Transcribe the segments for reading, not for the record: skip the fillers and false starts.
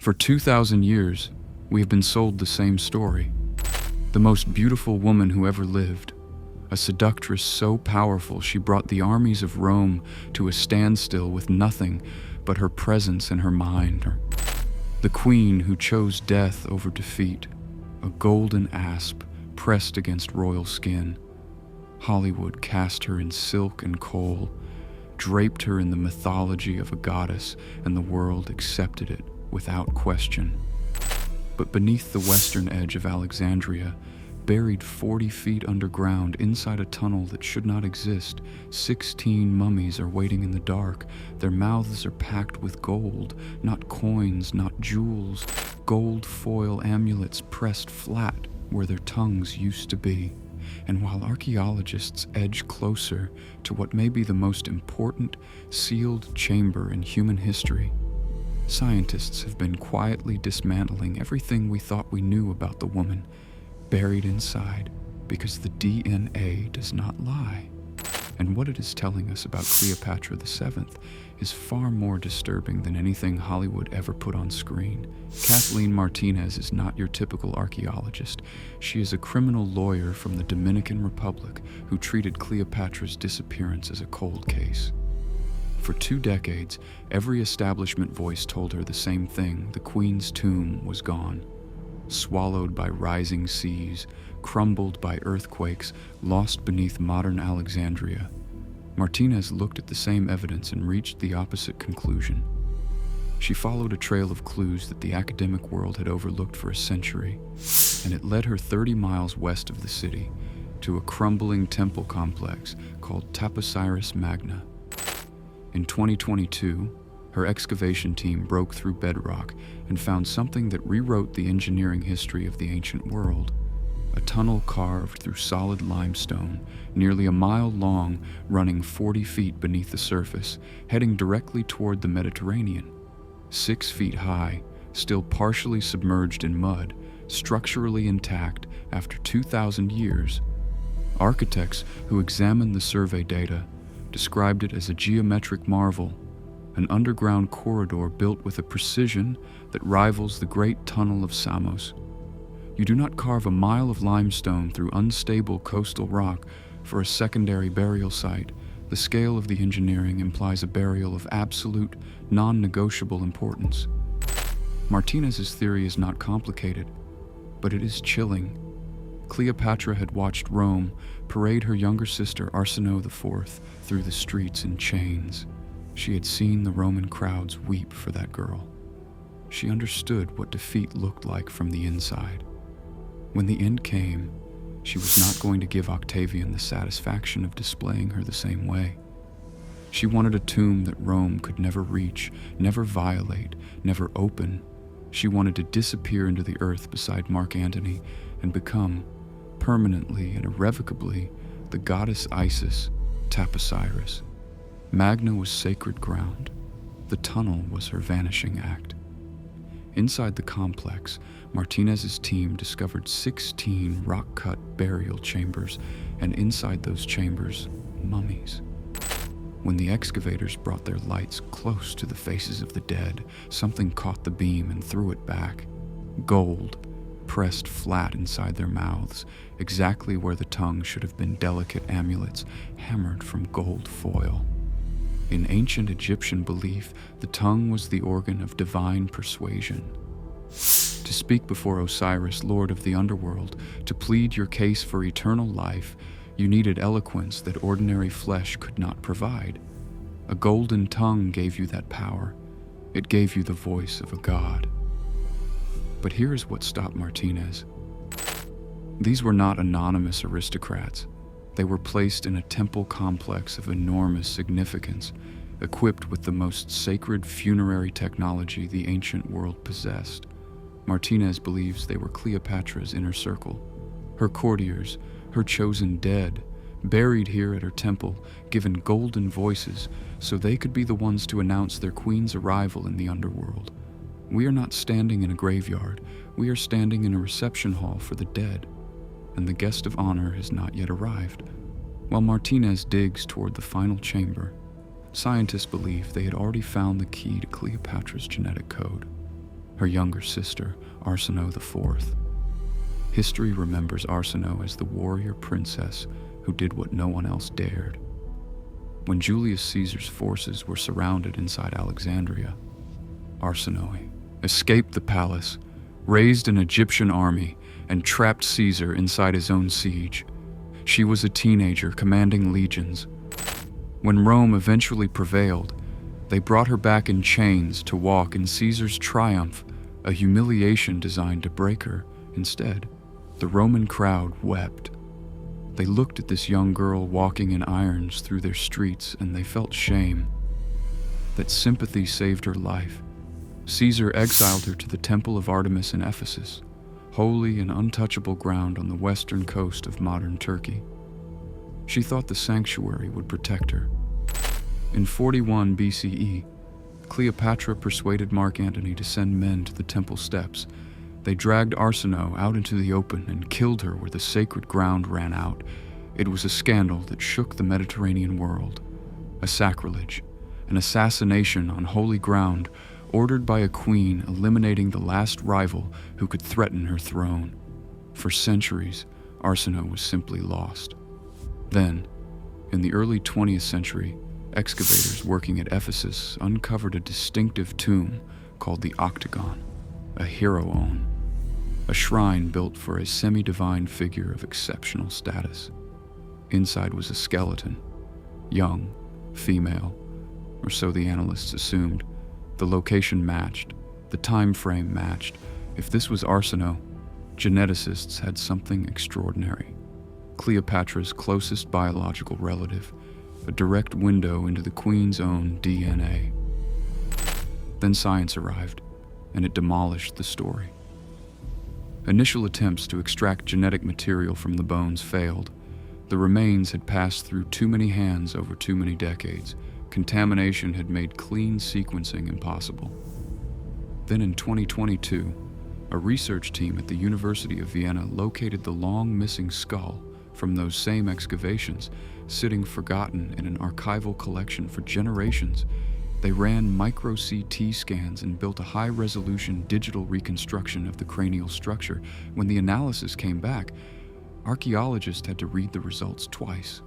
For 2,000 years, we have been sold the same story. The most beautiful woman who ever lived, a seductress so powerful she brought the armies of Rome to a standstill with nothing but her presence and her mind. The queen who chose death over defeat, a golden asp pressed against royal skin. Hollywood cast her in silk and kohl, draped her in the mythology of a goddess, and the world accepted it without question. But beneath the western edge of Alexandria, buried 40 feet underground inside a tunnel that should not exist, 16 mummies are waiting in the dark. Their mouths are packed with gold, not coins, not jewels, gold foil amulets pressed flat where their tongues used to be. And while archaeologists edge closer to what may be the most important sealed chamber in human history, scientists have been quietly dismantling everything we thought we knew about the woman buried inside, because the DNA does not lie. And what it is telling us about Cleopatra VII is far more disturbing than anything Hollywood ever put on screen. Kathleen Martinez is not your typical archaeologist. She is a criminal lawyer from the Dominican Republic who treated Cleopatra's disappearance as a cold case. For 2 decades, every establishment voice told her the same thing: the queen's tomb was gone. Swallowed by rising seas, crumbled by earthquakes, lost beneath modern Alexandria. Martinez looked at the same evidence and reached the opposite conclusion. She followed a trail of clues that the academic world had overlooked for a century, and it led her 30 miles west of the city to a crumbling temple complex called Taposiris Magna. In 2022, her excavation team broke through bedrock and found something that rewrote the engineering history of the ancient world. A tunnel carved through solid limestone, nearly a mile long, running 40 feet beneath the surface, heading directly toward the Mediterranean. 6 feet high, still partially submerged in mud, structurally intact after 2,000 years. Architects who examined the survey data described it as a geometric marvel, an underground corridor built with a precision that rivals the Great Tunnel of Samos. You do not carve a mile of limestone through unstable coastal rock for a secondary burial site. The scale of the engineering implies a burial of absolute, non-negotiable importance. Martinez's theory is not complicated, but it is chilling. Cleopatra had watched Rome parade her younger sister Arsinoe IV through the streets in chains. She had seen the Roman crowds weep for that girl. She understood what defeat looked like from the inside. When the end came, she was not going to give Octavian the satisfaction of displaying her the same way. She wanted a tomb that Rome could never reach, never violate, never open. She wanted to disappear into the earth beside Mark Antony and become, permanently and irrevocably, the goddess Isis, Taposiris. Magna was sacred ground. The tunnel was her vanishing act. Inside the complex, Martinez's team discovered 16 rock-cut burial chambers, and inside those chambers, mummies. When the excavators brought their lights close to the faces of the dead, something caught the beam and threw it back. Gold, pressed flat inside their mouths, exactly where the tongue should have been delicate amulets hammered from gold foil. In ancient Egyptian belief, the tongue was the organ of divine persuasion. To speak before Osiris, lord of the underworld, to plead your case for eternal life, you needed eloquence that ordinary flesh could not provide. A golden tongue gave you that power. It gave you the voice of a god. But here is what stopped Martinez. These were not anonymous aristocrats. They were placed in a temple complex of enormous significance, equipped with the most sacred funerary technology the ancient world possessed. Martinez believes they were Cleopatra's inner circle, her courtiers, her chosen dead, buried here at her temple, given golden voices so they could be the ones to announce their queen's arrival in the underworld. We are not standing in a graveyard, we are standing in a reception hall for the dead, and the guest of honor has not yet arrived. While Martinez digs toward the final chamber, scientists believe they had already found the key to Cleopatra's genetic code. her younger sister, Arsinoe IV. History remembers Arsinoe as the warrior princess who did what no one else dared. When Julius Caesar's forces were surrounded inside Alexandria, Arsinoe escaped the palace, raised an Egyptian army, and trapped Caesar inside his own siege. She was a teenager commanding legions. When Rome eventually prevailed, they brought her back in chains to walk in Caesar's triumph, a humiliation designed to break her. Instead, the Roman crowd wept. They looked at this young girl walking in irons through their streets, and they felt shame. That sympathy saved her life. Caesar exiled her to the Temple of Artemis in Ephesus, holy and untouchable ground on the western coast of modern Turkey. She thought the sanctuary would protect her. In 41 BCE, Cleopatra persuaded Mark Antony to send men to the temple steps. They dragged Arsinoe out into the open and killed her where the sacred ground ran out. It was a scandal that shook the Mediterranean world. A sacrilege, an assassination on holy ground, ordered by a queen eliminating the last rival who could threaten her throne. For centuries, Arsinoe was simply lost. Then, in the early 20th century, excavators working at Ephesus uncovered a distinctive tomb called the Octagon, a hieroon, a shrine built for a semi-divine figure of exceptional status. Inside was a skeleton, young, female, or so the analysts assumed. The location matched, the time frame matched. If this was Arsinoe, geneticists had something extraordinary. Cleopatra's closest biological relative, a direct window into the queen's own DNA. Then science arrived, and it demolished the story. Initial attempts to extract genetic material from the bones failed. The remains had passed through too many hands over too many decades. Contamination had made clean sequencing impossible. Then in 2022, a research team at the University of Vienna located the long-missing skull from those same excavations, sitting forgotten in an archival collection for generations. They ran micro-CT scans and built a high-resolution digital reconstruction of the cranial structure. When the analysis came back, archaeologists had to read the results twice.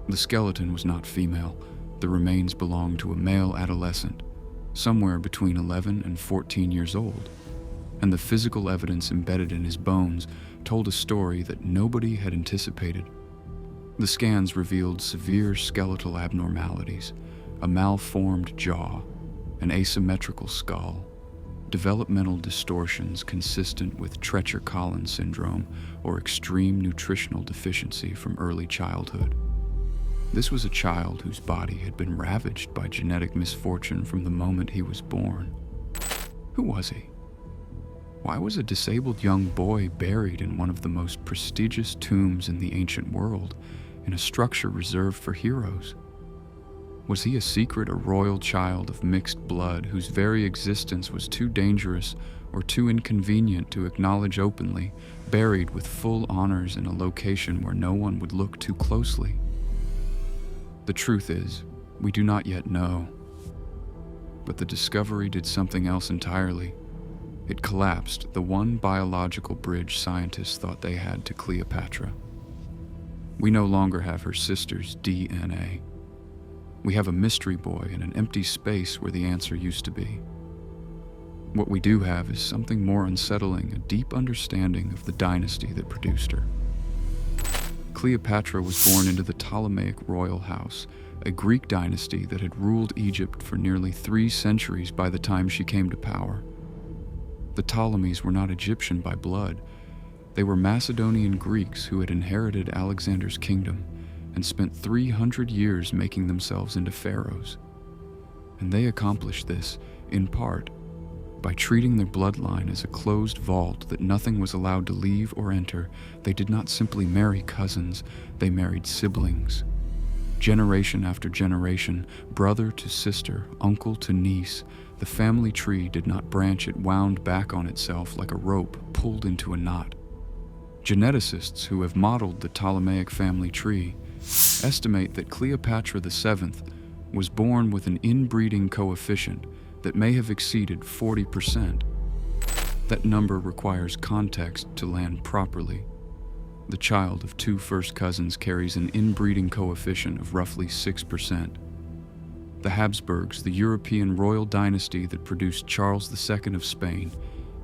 The skeleton was not female. The remains belonged to a male adolescent, somewhere between 11 and 14 years old. And the physical evidence embedded in his bones told a story that nobody had anticipated. The scans revealed severe skeletal abnormalities, a malformed jaw, an asymmetrical skull, developmental distortions consistent with Treacher-Collins syndrome or extreme nutritional deficiency from early childhood. This was a child whose body had been ravaged by genetic misfortune from the moment he was born. Who was he? Why was a disabled young boy buried in one of the most prestigious tombs in the ancient world, in a structure reserved for heroes? Was he a secret or royal child of mixed blood whose very existence was too dangerous or too inconvenient to acknowledge openly, buried with full honors in a location where no one would look too closely? The truth is, we do not yet know. But the discovery did something else entirely. It collapsed the one biological bridge scientists thought they had to Cleopatra. We no longer have her sister's DNA. We have a mystery boy in an empty space where the answer used to be. What we do have is something more unsettling, a deep understanding of the dynasty that produced her. Cleopatra was born into the Ptolemaic royal house, a Greek dynasty that had ruled Egypt for nearly 3 centuries by the time she came to power. The Ptolemies were not Egyptian by blood. They were Macedonian Greeks who had inherited Alexander's kingdom and spent 300 years making themselves into pharaohs. And they accomplished this, in part, by treating their bloodline as a closed vault that nothing was allowed to leave or enter. They did not simply marry cousins, they married siblings. Generation after generation, brother to sister, uncle to niece, the family tree did not branch, it wound back on itself like a rope pulled into a knot. Geneticists who have modeled the Ptolemaic family tree estimate that Cleopatra VII was born with an inbreeding coefficient that may have exceeded 40%. That number requires context to land properly. The child of two first cousins carries an inbreeding coefficient of roughly 6%. The Habsburgs, the European royal dynasty that produced Charles II of Spain,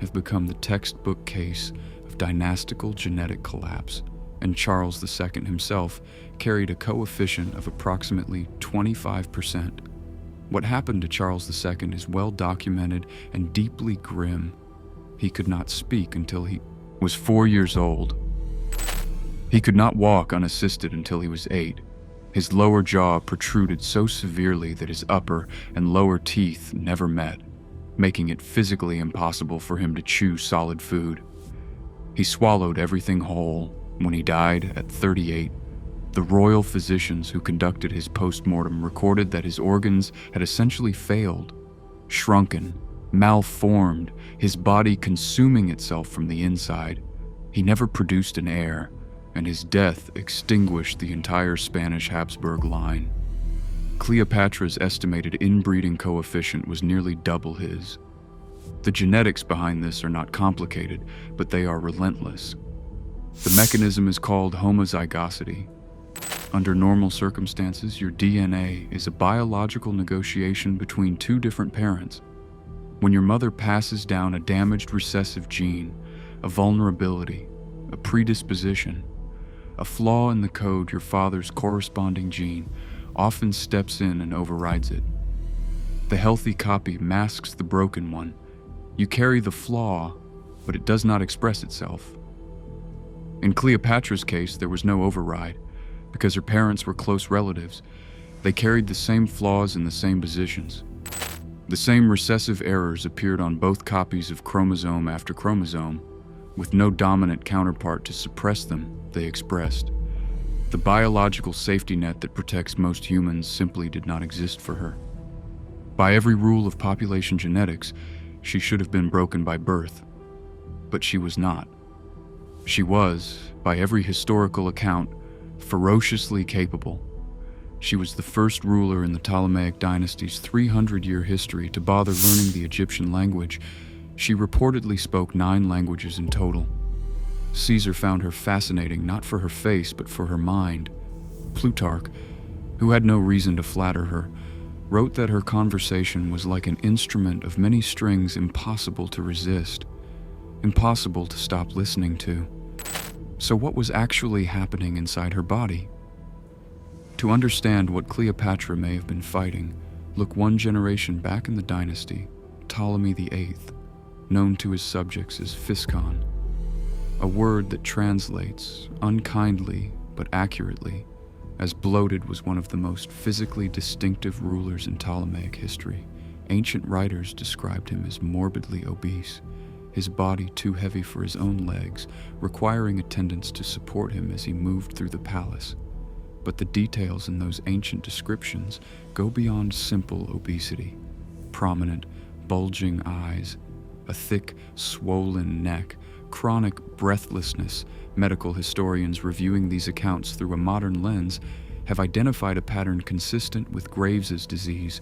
have become the textbook case of dynastical genetic collapse, and Charles II himself carried a coefficient of approximately 25%. What happened to Charles II is well documented and deeply grim. He could not speak until he was 4 years old. He could not walk unassisted until he was 8. His lower jaw protruded so severely that his upper and lower teeth never met, making it physically impossible for him to chew solid food. He swallowed everything whole. When he died at 38, the royal physicians who conducted his post-mortem recorded that his organs had essentially failed, shrunken, malformed, his body consuming itself from the inside. He never produced an heir, and his death extinguished the entire Spanish Habsburg line. Cleopatra's estimated inbreeding coefficient was nearly double his. The genetics behind this are not complicated, but they are relentless. The mechanism is called homozygosity. Under normal circumstances, your DNA is a biological negotiation between two different parents. When your mother passes down a damaged recessive gene, a vulnerability, a predisposition, a flaw in the code, your father's corresponding gene often steps in and overrides it. The healthy copy masks the broken one. You carry the flaw, but it does not express itself. In Cleopatra's case, there was no override. Because her parents were close relatives, they carried the same flaws in the same positions. The same recessive errors appeared on both copies of chromosome after chromosome. With no dominant counterpart to suppress them, they expressed. The biological safety net that protects most humans simply did not exist for her. By every rule of population genetics, she should have been broken by birth. But she was not. She was, by every historical account, ferociously capable. She was the first ruler in the Ptolemaic dynasty's 300-year history to bother learning the Egyptian language. She reportedly spoke 9 languages in total. Caesar found her fascinating not for her face but for her mind. Plutarch, who had no reason to flatter her, wrote that her conversation was like an instrument of many strings impossible to resist, impossible to stop listening to. So what was actually happening inside her body? To understand what Cleopatra may have been fighting, look one generation back in the dynasty, Ptolemy VIII, known to his subjects as Physcon, a word that translates, unkindly but accurately, as bloated. Was one of the most physically distinctive rulers in Ptolemaic history. Ancient writers described him as morbidly obese, his body too heavy for his own legs, requiring attendants to support him as he moved through the palace. But the details in those ancient descriptions go beyond simple obesity. Prominent, bulging eyes, a thick, swollen neck, chronic breathlessness. Medical historians reviewing these accounts through a modern lens have identified a pattern consistent with Graves' disease,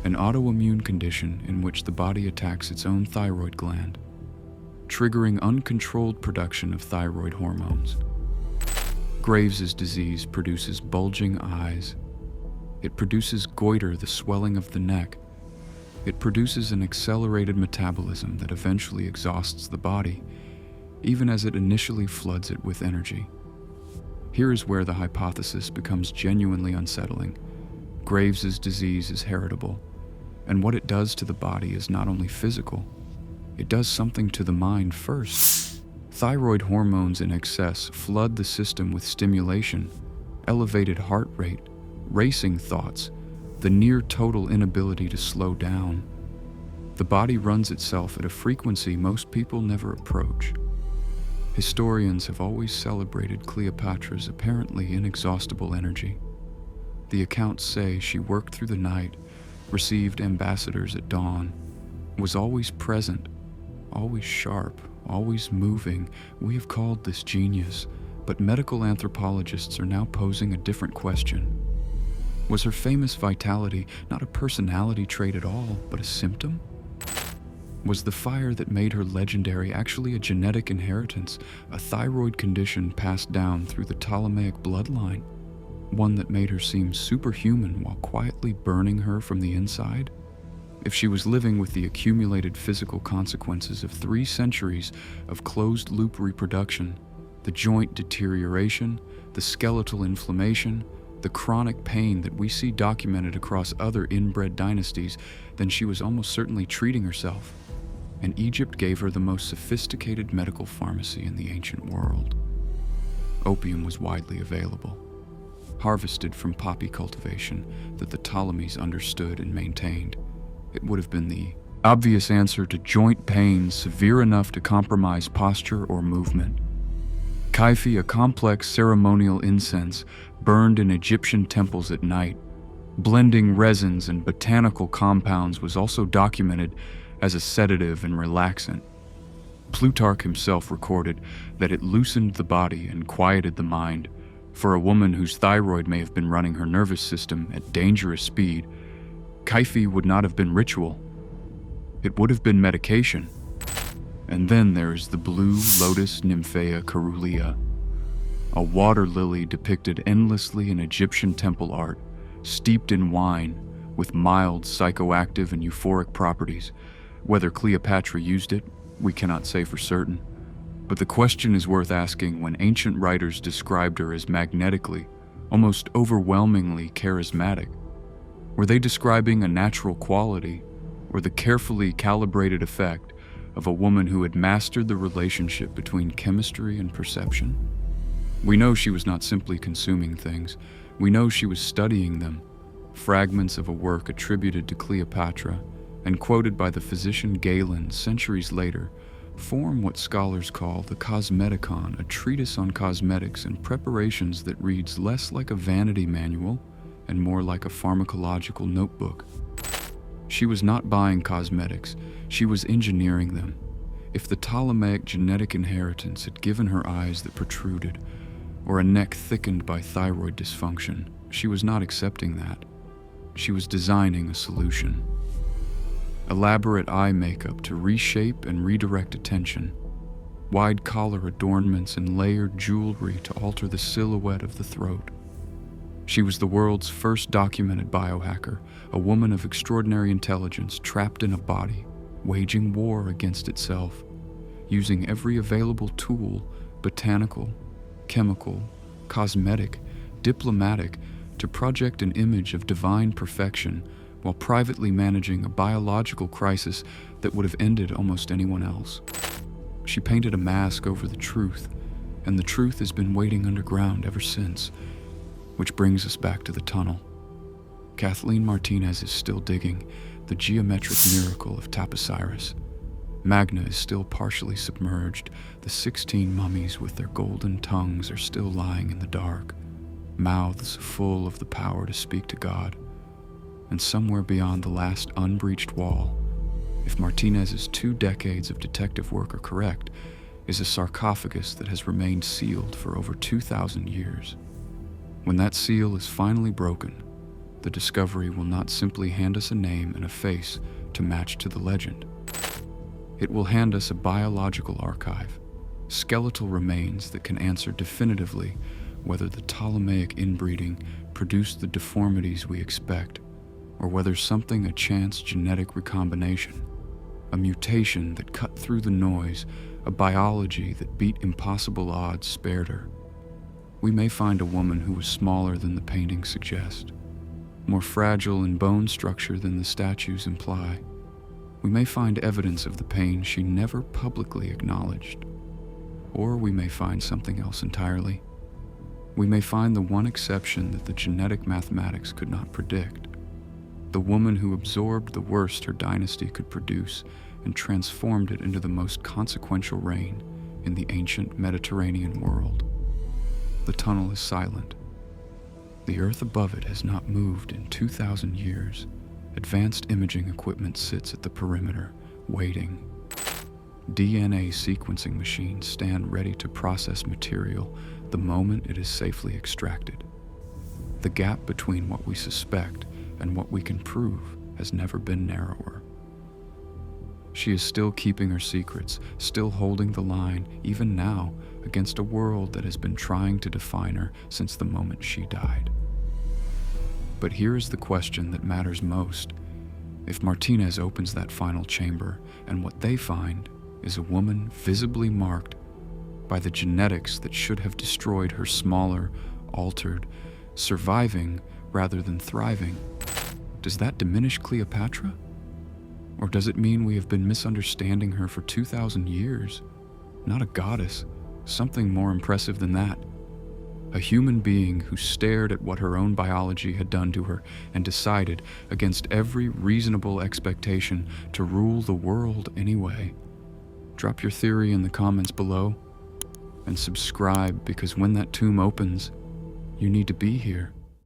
an autoimmune condition in which the body attacks its own thyroid gland, triggering uncontrolled production of thyroid hormones. Graves' disease produces bulging eyes. It produces goiter, the swelling of the neck. It produces an accelerated metabolism that eventually exhausts the body, even as it initially floods it with energy. Here is where the hypothesis becomes genuinely unsettling. Graves' disease is heritable, and what it does to the body is not only physical, it does something to the mind first. Thyroid hormones in excess flood the system with stimulation, elevated heart rate, racing thoughts, the near total inability to slow down. The body runs itself at a frequency most people never approach. Historians have always celebrated Cleopatra's apparently inexhaustible energy. The accounts say she worked through the night, received ambassadors at dawn, was always present, always sharp, always moving. We have called this genius, but medical anthropologists are now posing a different question. Was her famous vitality not a personality trait at all, but a symptom? Was the fire that made her legendary actually a genetic inheritance, a thyroid condition passed down through the Ptolemaic bloodline? One that made her seem superhuman while quietly burning her from the inside? If she was living with the accumulated physical consequences of 3 centuries of closed-loop reproduction, the joint deterioration, the skeletal inflammation, the chronic pain that we see documented across other inbred dynasties, then she was almost certainly treating herself. And Egypt gave her the most sophisticated medical pharmacy in the ancient world. Opium was widely available, harvested from poppy cultivation that the Ptolemies understood and maintained. It would have been the obvious answer to joint pain severe enough to compromise posture or movement. Kaifi, a complex ceremonial incense burned in Egyptian temples at night, blending resins and botanical compounds, was also documented as a sedative and relaxant. Plutarch himself recorded that it loosened the body and quieted the mind. For a woman whose thyroid may have been running her nervous system at dangerous speed, Kaifi would not have been ritual. It would have been medication. And then there's the blue lotus Nymphaea caerulea, a water lily depicted endlessly in Egyptian temple art, steeped in wine, with mild psychoactive and euphoric properties. Whether Cleopatra used it, we cannot say for certain. But the question is worth asking when ancient writers described her as magnetically, almost overwhelmingly charismatic. Were they describing a natural quality, or the carefully calibrated effect of a woman who had mastered the relationship between chemistry and perception? We know she was not simply consuming things. We know she was studying them. Fragments of a work attributed to Cleopatra and quoted by the physician Galen centuries later form what scholars call the Cosmeticon, a treatise on cosmetics and preparations that reads less like a vanity manual and more like a pharmacological notebook. She was not buying cosmetics, she was engineering them. If the Ptolemaic genetic inheritance had given her eyes that protruded, or a neck thickened by thyroid dysfunction, she was not accepting that. She was designing a solution. Elaborate eye makeup to reshape and redirect attention, wide collar adornments and layered jewelry to alter the silhouette of the throat. She was the world's first documented biohacker, a woman of extraordinary intelligence trapped in a body, waging war against itself, using every available tool, botanical, chemical, cosmetic, diplomatic, to project an image of divine perfection while privately managing a biological crisis that would have ended almost anyone else. She painted a mask over the truth, and the truth has been waiting underground ever since. Which brings us back to the tunnel. Kathleen Martinez is still digging the geometric miracle of Taposiris. Magna is still partially submerged. The 16 mummies with their golden tongues are still lying in the dark, mouths full of the power to speak to God. And somewhere beyond the last unbreached wall, if Martinez's 2 decades of detective work are correct, is a sarcophagus that has remained sealed for over 2,000 years. When that seal is finally broken, the discovery will not simply hand us a name and a face to match to the legend. It will hand us a biological archive, skeletal remains that can answer definitively whether the Ptolemaic inbreeding produced the deformities we expect, or whether something a chance genetic recombination, a mutation that cut through the noise, a biology that beat impossible odds spared her. We may find a woman who was smaller than the paintings suggest, more fragile in bone structure than the statues imply. We may find evidence of the pain she never publicly acknowledged. Or we may find something else entirely. We may find the one exception that the genetic mathematics could not predict. The woman who absorbed the worst her dynasty could produce and transformed it into the most consequential reign in the ancient Mediterranean world. The tunnel is silent. The earth above it has not moved in 2,000 years. Advanced imaging equipment sits at the perimeter, waiting. DNA sequencing machines stand ready to process material the moment it is safely extracted. The gap between what we suspect and what we can prove has never been narrower. She is still keeping her secrets, still holding the line, even now, against a world that has been trying to define her since the moment she died. But here is the question that matters most. If Martinez opens that final chamber, and what they find is a woman visibly marked by the genetics that should have destroyed her smaller, altered, surviving rather than thriving, does that diminish Cleopatra? Or does it mean we have been misunderstanding her for 2,000 years? Not a goddess, something more impressive than that. A human being who stared at what her own biology had done to her and decided, against every reasonable expectation, to rule the world anyway. Drop your theory in the comments below, and subscribe, because when that tomb opens, you need to be here.